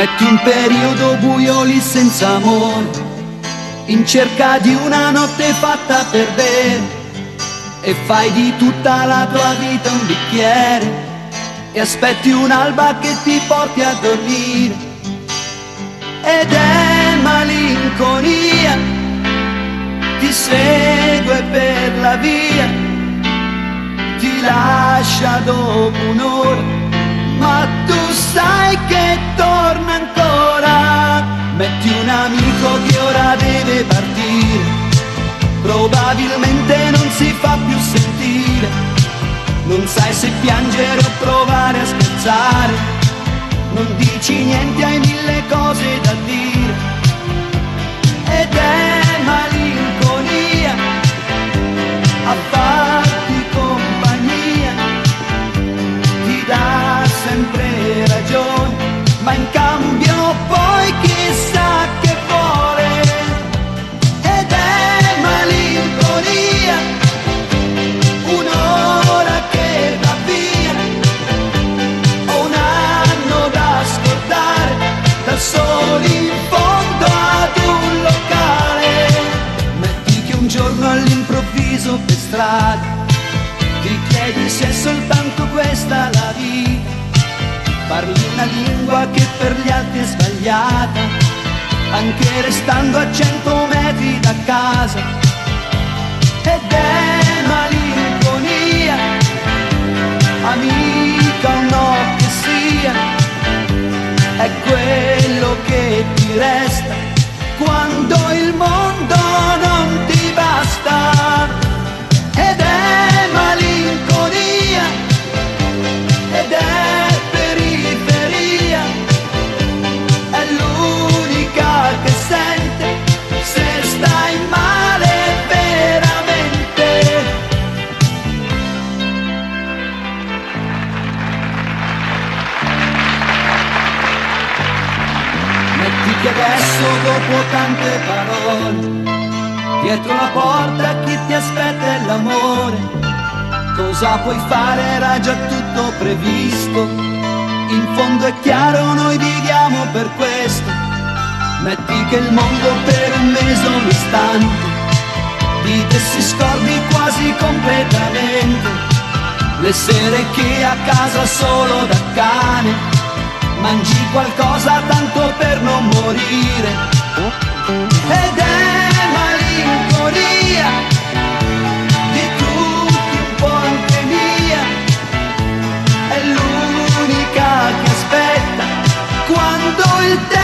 Metti un periodo buio lì senza amore, in cerca di una notte fatta per bere, e fai di tutta la tua vita un bicchiere e aspetti un'alba che ti porti a dormire. Ed è malinconia, ti segue per la via, ti lascia dopo un'ora, ma tu sai che torna ancora. Metti un amico che ora deve partire, probabilmente non si fa più sentire, non sai se piangere o provare a scherzare, non dici niente, hai mille cose da dire. Ed è malinconia a farti compagnia, ti dà sempre ragione, ma in cambio poi chissà che vuole. Ed è malinconia, un'ora che va via, o un anno da scordare, da soli in fondo ad un locale. Metti che un giorno all'improvviso per strada ti chiedi se è soltanto questa la vita, parli una lingua che per gli altri è sbagliata, anche restando a 100 metri da casa. Ed è malinconia, amica o no che sia, è quello che ti resta quando il mondo non ti basta. Ed è malinconia, ed è periferia, è l'unica che sente se stai male veramente. Metti che adesso, dopo tante parole, dietro la porta chi ti aspetta è l'amore. Cosa puoi fare? Era già tutto previsto, in fondo è chiaro, noi viviamo per questo. Metti che il mondo per un mese, un istante, di te si scordi quasi completamente, le sere che a casa solo da cane mangi qualcosa tanto per non morire. Ed è malinconia di tutti, un po' anche mia, è l'unica che aspetta quando il tempo